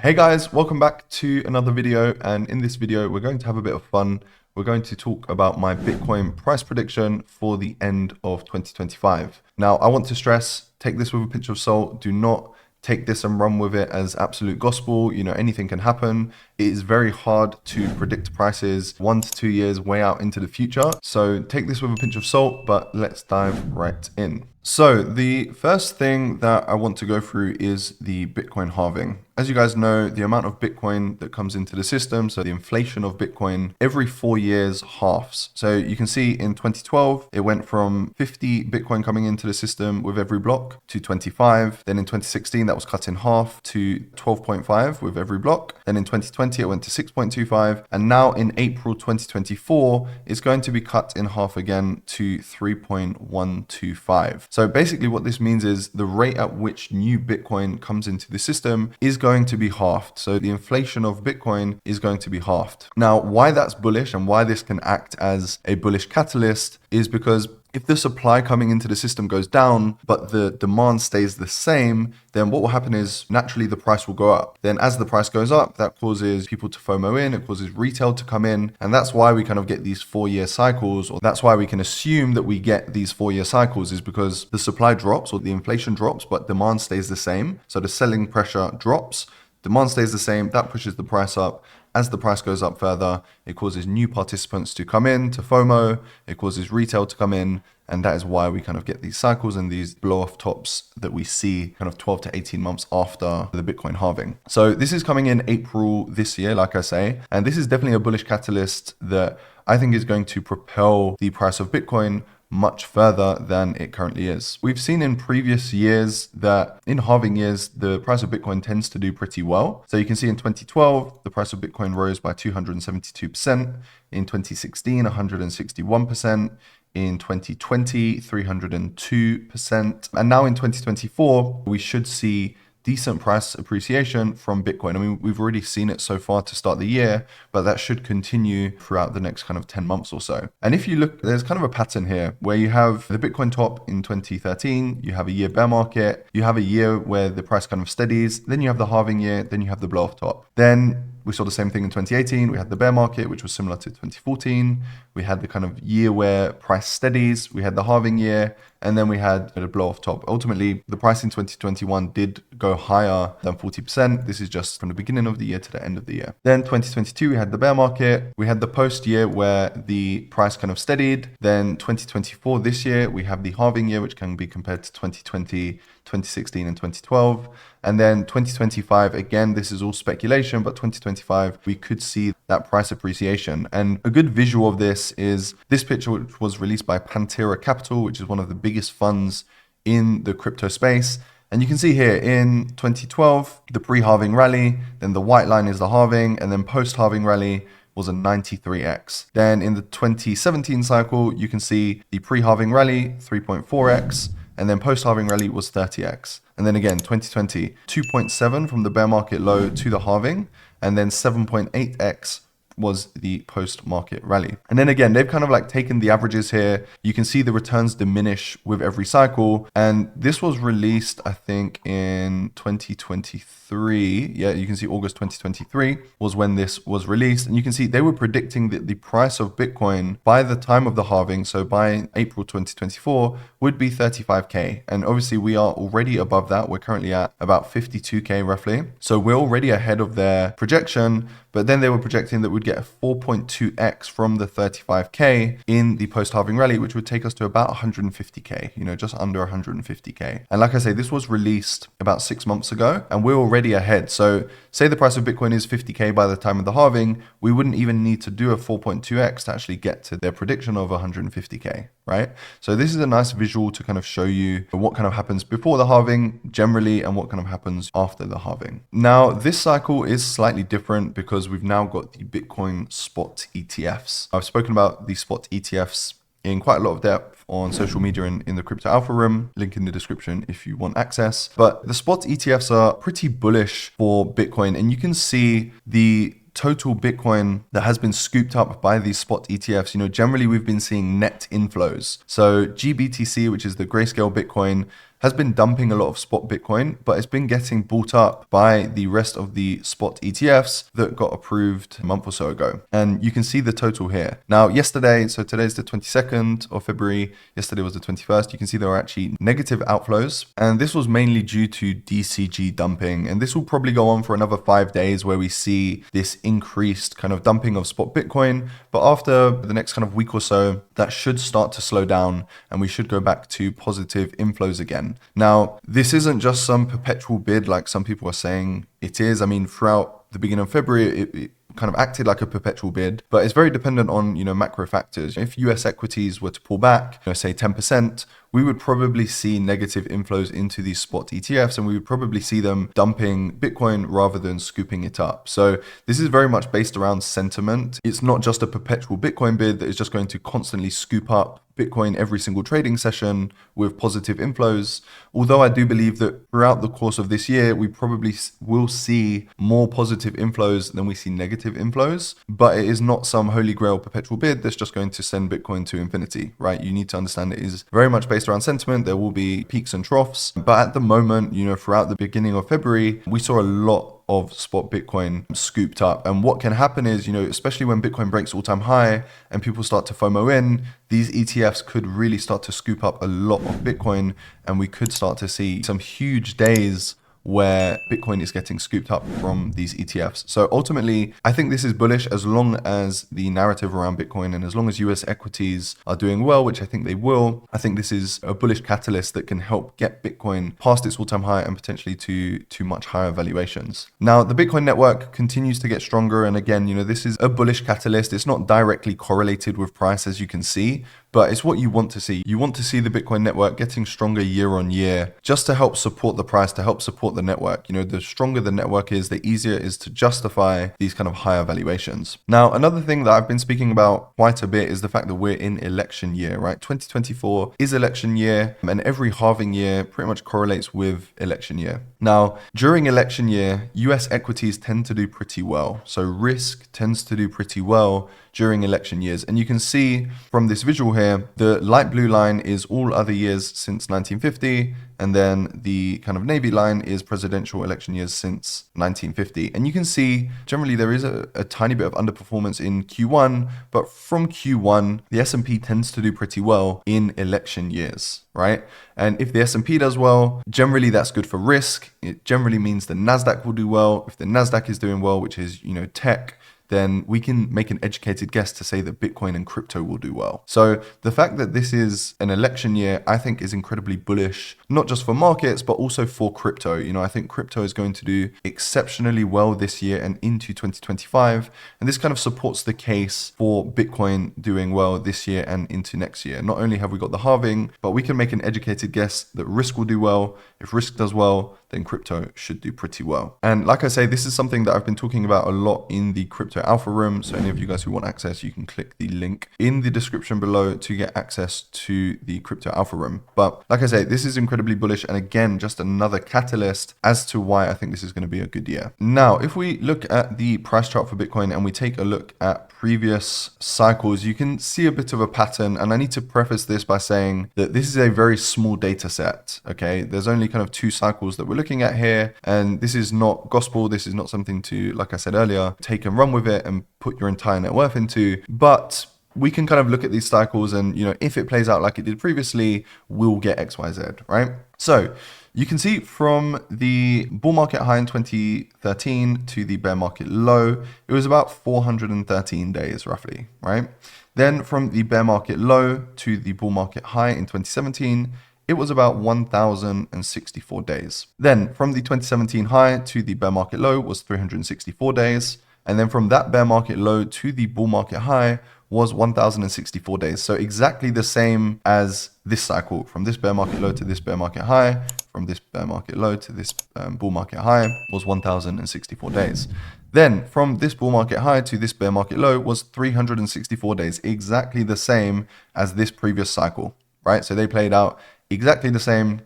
Hey guys, welcome back to another video, and in this video we're going to have a bit of fun. We're going to talk about my Bitcoin price prediction for the end of 2025. Now, I want to stress, take this with a pinch of salt. Do not take this and run with it as absolute gospel. You know, anything can happen. It is very hard to predict prices 1 to 2 years way out into the future. So take this with a pinch of salt, but let's dive right in. So the first thing that I want to go through is the Bitcoin halving. As you guys know, the amount of Bitcoin that comes into the system, so the inflation of Bitcoin every 4 years halves. So you can see in 2012, it went from 50 Bitcoin coming into the system with every block to 25. Then in 2016, that was cut in half to 12.5 with every block. Then in 2020, it went to 6.25. And now in April 2024, it's going to be cut in half again to 3.125. So basically what this means is the rate at which new Bitcoin comes into the system is going to be halved. So the inflation of Bitcoin is going to be halved. Now, why that's bullish and why this can act as a bullish catalyst is because if the supply coming into the system goes down, but the demand stays the same, then what will happen is naturally the price will go up. Then as the price goes up, that causes people to FOMO in, it causes retail to come in. And that's why we kind of get these 4-year cycles, or that's why we can assume that we get these 4-year cycles, is because the supply drops or the inflation drops, but demand stays the same. So the selling pressure drops, demand stays the same, that pushes the price up. As the price goes up further, it causes new participants to come in, to FOMO, it causes retail to come in, and that is why we kind of get these cycles and these blow-off tops that we see kind of 12 to 18 months after the Bitcoin halving. So this is coming in April this year, like I say, and this is definitely a bullish catalyst that I think is going to propel the price of Bitcoin much further than it currently is. We've seen in previous years that in halving years, the price of Bitcoin tends to do pretty well. So you can see in 2012, the price of Bitcoin rose by 272%. In 2016, 161%. In 2020, 302%. And now in 2024, we should see decent price appreciation from Bitcoin. I mean, we've already seen it so far to start the year, but that should continue throughout the next kind of 10 months or so. And if you look, there's kind of a pattern here where you have the Bitcoin top in 2013, you have a year bear market, you have a year where the price kind of steadies, then you have the halving year, then you have the blow off top. Then we saw the same thing in 2018. We had the bear market, which was similar to 2014. We had the kind of year where price steadies. We had the halving year, and then we had a blow off top. Ultimately, the price in 2021 did go higher than 40%. This is just from the beginning of the year to the end of the year. Then 2022, we had the bear market. We had the post year where the price kind of steadied. Then 2024, this year, we have the halving year, which can be compared to 2020, 2016 and 2012. And then 2025, again, this is all speculation, but 2025, we could see that price appreciation. And a good visual of this is this picture, which was released by Pantera Capital, which is one of the biggest funds in the crypto space. And you can see here in 2012, the pre-halving rally, then the white line is the halving, and then post-halving rally was a 93x. Then in the 2017 cycle, you can see the pre-halving rally, 3.4x, and then post-halving rally was 30x. And then again, 2020, 2.7 from the bear market low to the halving, and then 7.8x was the post-market rally. And then again, they've kind of like taken the averages here. You can see the returns diminish with every cycle. And this was released, I think, in 2023. Yeah, you can see August 2023 was when this was released. And you can see they were predicting that the price of Bitcoin by the time of the halving, so by April 2024, would be 35K. And obviously we are already above that. We're currently at about 52K roughly. So we're already ahead of their projection. But then they were projecting that we'd get a 4.2x from the 35K in the post-halving rally, which would take us to about 150K, you know, just under 150K. And like I say, this was released about 6 months ago and we're already ahead. So say the price of Bitcoin is 50K by the time of the halving, we wouldn't even need to do a 4.2x to actually get to their prediction of 150K, right? So this is a nice visual to kind of show you what kind of happens before the halving generally and what kind of happens after the halving. Now, this cycle is slightly different because we've now got the Bitcoin spot ETFs. I've spoken about the spot ETFs in quite a lot of depth on social media in the Crypto Alpha Room, link in the description if you want access. But the spot ETFs are pretty bullish for Bitcoin, and you can see the total Bitcoin that has been scooped up by these spot ETFs. You know, generally we've been seeing net inflows. So GBTC, which is the grayscale Bitcoin, has been dumping a lot of spot Bitcoin, but it's been getting bought up by the rest of the spot ETFs that got approved a month or so ago. And you can see the total here. Now, yesterday, so today's the 22nd of February, yesterday was the 21st, you can see there were actually negative outflows. And this was mainly due to DCG dumping. And this will probably go on for another 5 days where we see this increased kind of dumping of spot Bitcoin. But after the next kind of week or so, that should start to slow down and we should go back to positive inflows again. Now, this isn't just some perpetual bid like some people are saying it is. I mean, throughout the beginning of February, it kind of acted like a perpetual bid, but it's very dependent on, macro factors. If US equities were to pull back, say 10%, we would probably see negative inflows into these spot ETFs and we would probably see them dumping Bitcoin rather than scooping it up. So this is very much based around sentiment. It's not just a perpetual Bitcoin bid that is just going to constantly scoop up Bitcoin every single trading session with positive inflows. Although I do believe that throughout the course of this year, we probably will see more positive inflows than we see negative inflows, but it is not some holy grail perpetual bid that's just going to send Bitcoin to infinity, right? You need to understand it is very much based around sentiment. There will be peaks and troughs, but at the moment, throughout the beginning of February, we saw a lot of spot Bitcoin scooped up. And what can happen is, especially when Bitcoin breaks all-time high and people start to FOMO in, these ETFs could really start to scoop up a lot of Bitcoin and we could start to see some huge days where Bitcoin is getting scooped up from these ETFs. So ultimately, I think this is bullish as long as the narrative around Bitcoin and as long as US equities are doing well, which I think they will. I think this is a bullish catalyst that can help get Bitcoin past its all-time high and potentially to much higher valuations. Now, the Bitcoin network continues to get stronger. And again, this is a bullish catalyst. It's not directly correlated with price, as you can see, but it's what you want to see. You want to see the Bitcoin network getting stronger year on year just to help support the price, to help support the network. The stronger the network is, the easier it is to justify these kind of higher valuations. Now, another thing that I've been speaking about quite a bit is the fact that we're in election year, right? 2024 is election year and every halving year pretty much correlates with election year. Now, during election year, US equities tend to do pretty well. So risk tends to do pretty well during election years. And you can see from this visual here, the light blue line is all other years since 1950. And then the kind of navy line is presidential election years since 1950. And you can see generally there is a tiny bit of underperformance in Q1, but from Q1, the S&P tends to do pretty well in election years, right? And if the S&P does well, generally that's good for risk. It generally means the NASDAQ will do well. If the NASDAQ is doing well, which is, tech, then we can make an educated guess to say that Bitcoin and crypto will do well. So the fact that this is an election year, I think is incredibly bullish, not just for markets, but also for crypto. I think crypto is going to do exceptionally well this year and into 2025. And this kind of supports the case for Bitcoin doing well this year and into next year. Not only have we got the halving, but we can make an educated guess that risk will do well. If risk does well, then crypto should do pretty well. And like I say, this is something that I've been talking about a lot in the Crypto Alpha Room. So any of you guys who want access, you can click the link in the description below to get access to the Crypto Alpha Room. But like I say, this is incredibly bullish. And again, just another catalyst as to why I think this is going to be a good year. Now, if we look at the price chart for Bitcoin and we take a look at previous cycles, you can see a bit of a pattern. And I need to preface this by saying that this is a very small data set. Okay, there's only kind of 2 cycles that we're looking at here. And this is not gospel. This is not something to, like I said earlier, take and run with it and put your entire net worth into. But we can kind of look at these cycles and, if it plays out like it did previously, we'll get X, Y, Z, right? So you can see from the bull market high in 2013 to the bear market low, it was about 413 days roughly, right? Then from the bear market low to the bull market high in 2017, it was about 1,064 days. Then from the 2017 high to the bear market low was 364 days. And then from that bear market low to the bull market high was 1,064 days. So exactly the same as this cycle, from this bear market low to this bear market high, from this bear market low to this bull market high was 1,064 days. Then from this bull market high to this bear market low was 364 days, exactly the same as this previous cycle, right? So they played out exactly the same,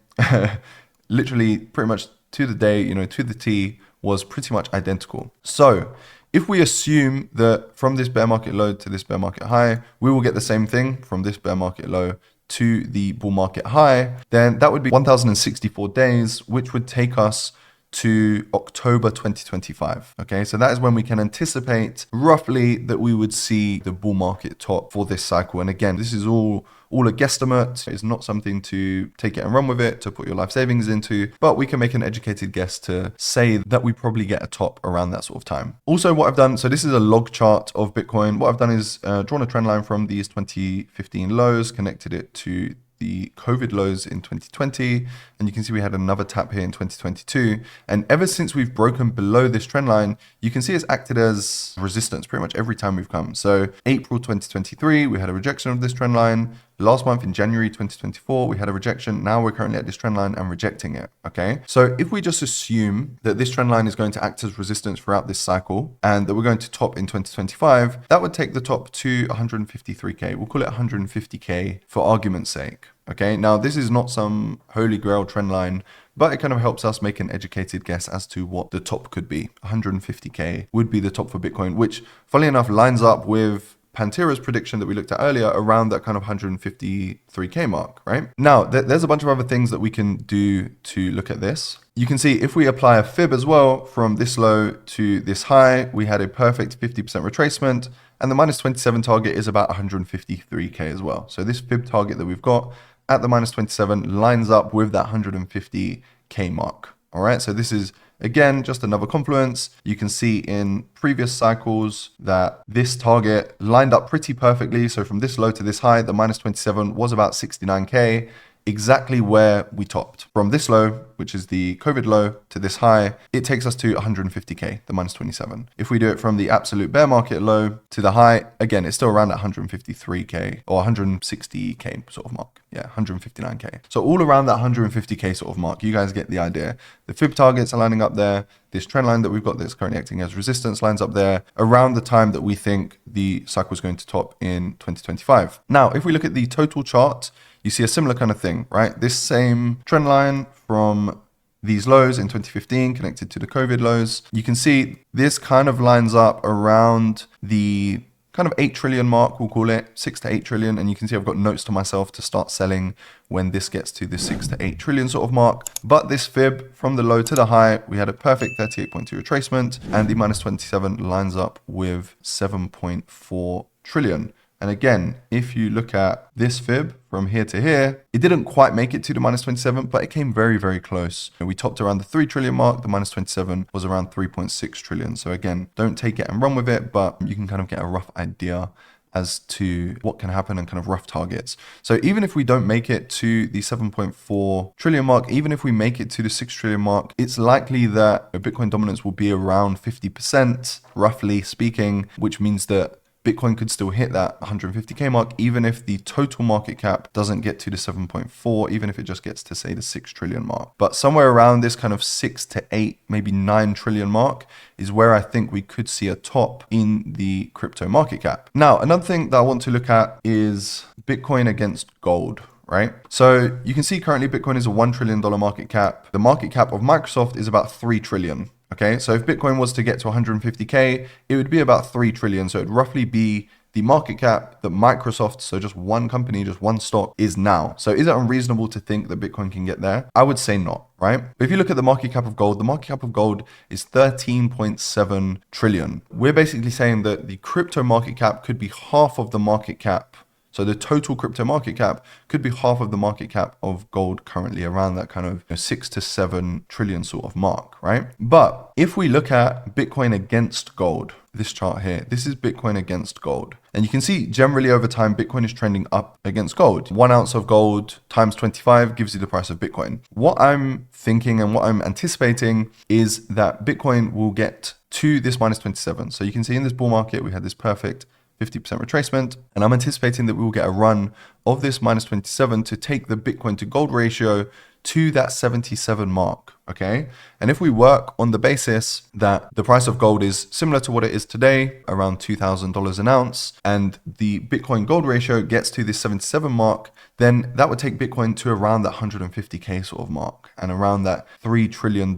literally pretty much to the day, to the T, was pretty much identical. So if we assume that from this bear market low to this bear market high, we will get the same thing from this bear market low to the bull market high, then that would be 1,064 days, which would take us to October 2025. Okay, so that is when we can anticipate roughly that we would see the bull market top for this cycle. And again, this is all a guesstimate. It's not something to take it and run with it, to put your life savings into, but we can make an educated guess to say that we probably get a top around that sort of time. Also, what I've done, so this is a log chart of Bitcoin. What I've done is drawn a trend line from these 2015 lows, connected it to the COVID lows in 2020, and you can see we had another tap here in 2022. And ever since we've broken below this trend line, you can see it's acted as resistance pretty much every time we've come. So April 2023, we had a rejection of this trend line. Last month in January 2024, we had a rejection. Now we're currently at this trend line and rejecting it. Okay, so if we just assume that this trend line is going to act as resistance throughout this cycle and that we're going to top in 2025, that would take the top to 153K. We'll call it 150K for argument's sake. Okay, now this is not some holy grail trend line, but it kind of helps us make an educated guess as to what the top could be. 150K would be the top for Bitcoin, which funnily enough lines up with Pantera's prediction that we looked at earlier around that kind of 153K mark, right? Now, there's a bunch of other things that we can do to look at this. You can see if we apply a fib as well from this low to this high, we had a perfect 50% retracement, and the minus 27 target is about 153K as well. So this fib target that we've got at the minus 27 lines up with that 150K mark. All right, so this is, again, just another confluence. You can see in previous cycles that this target lined up pretty perfectly. So from this low to this high, the minus 27 was about 69K, exactly where we topped. From this low, which is the COVID low, to this high, it takes us to 150K, the minus 27. If we do it from the absolute bear market low to the high, again, it's still around that 153K or 160K sort of mark. Yeah, 159K. So all around that 150K sort of mark, you guys get the idea. The fib targets are lining up there. This trend line that we've got that's currently acting as resistance lines up there around the time that we think the cycle is going to top in 2025. Now, if we look at the total chart, you see a similar kind of thing, right? This same trend line from these lows in 2015 connected to the COVID lows. You can see this kind of lines up around the kind of 8 trillion mark, we'll call it 6 to 8 trillion. And you can see I've got notes to myself to start selling when this gets to the 6 to 8 trillion sort of mark. But this fib from the low to the high, we had a perfect 38.2 retracement, and the minus 27 lines up with 7.4 trillion. And again, if you look at this fib from here to here, it didn't quite make it to the minus 27, but it came very, very close. And we topped around the 3 trillion mark. The minus 27 was around 3.6 trillion. So again, don't take it and run with it, but you can kind of get a rough idea as to what can happen and kind of rough targets. So even if we don't make it to the 7.4 trillion mark, even if we make it to the 6 trillion mark, it's likely that Bitcoin dominance will be around 50%, roughly speaking, which means that Bitcoin could still hit that 150K mark, even if the total market cap doesn't get to the 7.4, even if it just gets to, say, the 6 trillion mark. But somewhere around this kind of 6 to 8, maybe 9 trillion mark is where I think we could see a top in the crypto market cap. Now, another thing that I want to look at is Bitcoin against gold. Right? So you can see currently Bitcoin is a $1 trillion market cap. The market cap of Microsoft is about 3 trillion. Okay, so if Bitcoin was to get to 150K, it would be about 3 trillion. So it'd roughly be the market cap that Microsoft, so just one company, just one stock, is now. So is it unreasonable to think that Bitcoin can get there? I would say not, right? But if you look at the market cap of gold, the market cap of gold is 13.7 trillion. We're basically saying that the crypto market cap could be half of the market cap. So the total crypto market cap could be half of the market cap of gold currently, around that kind of 6 to 7 trillion sort of mark, right? But if we look at Bitcoin against gold, this chart here, this is Bitcoin against gold. And you can see generally over time, Bitcoin is trending up against gold. 1 ounce of gold times 25 gives you the price of Bitcoin. What I'm thinking and what I'm anticipating is that Bitcoin will get to this minus 27. So you can see in this bull market, we had this perfect 50% retracement, and I'm anticipating that we will get a run of this minus 27 to take the Bitcoin to gold ratio to that 77 mark, okay? And if we work on the basis that the price of gold is similar to what it is today, around $2,000 an ounce, and the Bitcoin gold ratio gets to this 77 mark, then that would take Bitcoin to around that 150K sort of mark and around that $3 trillion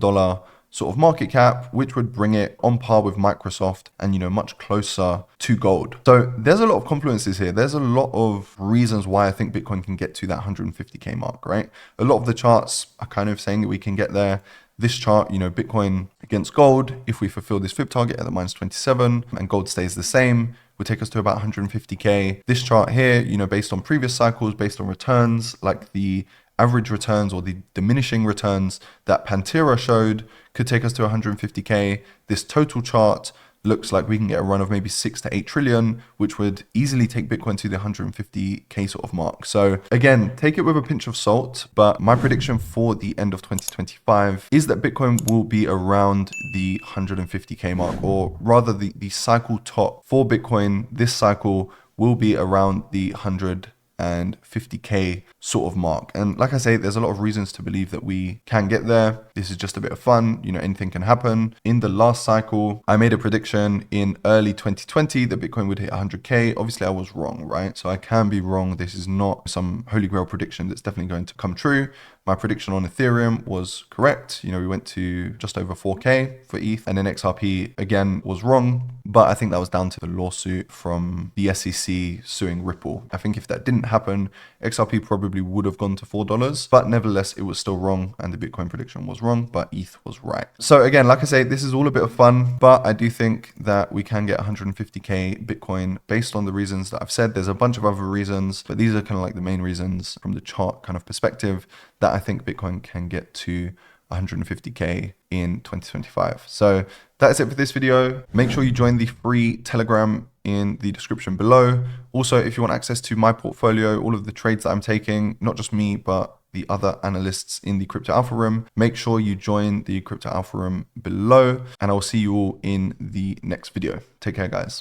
sort of market cap, which would bring it on par with Microsoft and, much closer to gold. So there's a lot of confluences here. There's a lot of reasons why I think Bitcoin can get to that 150K mark, right? A lot of the charts are kind of saying that we can get there. This chart, Bitcoin against gold, if we fulfill this fib target at the -27 and gold stays the same, would take us to about 150K. This chart here, based on previous cycles, based on returns, like the average returns or the diminishing returns that Pantera showed, could take us to 150K. This total chart looks like we can get a run of maybe 6 to 8 trillion, which would easily take Bitcoin to the 150K sort of mark. So again, take it with a pinch of salt, but my prediction for the end of 2025 is that Bitcoin will be around the 150K mark, or rather the cycle top for Bitcoin this cycle will be around the 150K sort of mark. And like I say, there's a lot of reasons to believe that we can get there. This is just a bit of fun. Anything can happen. In the last cycle, I made a prediction in early 2020 that Bitcoin would hit 100K. Obviously, I was wrong, right? So I can be wrong. This is not some holy grail prediction that's definitely going to come true. My prediction on Ethereum was correct. We went to just over 4K for ETH, and then XRP again was wrong, but I think that was down to the lawsuit from the SEC suing Ripple. I think if that didn't happen, XRP probably would have gone to $4, but nevertheless, it was still wrong, and the Bitcoin prediction was wrong, but ETH was right. So again, like I say, this is all a bit of fun, but I do think that we can get 150K Bitcoin based on the reasons that I've said. There's a bunch of other reasons, but these are kind of like the main reasons from the chart kind of perspective that I think Bitcoin can get to 150K in 2025. So that's it for this video. Make sure you join the free Telegram in the description below. Also, if you want access to my portfolio, all of the trades that I'm taking, not just me, but the other analysts in the Crypto Alpha Room, make sure you join the Crypto Alpha Room below, and I'll see you all in the next video. Take care, guys.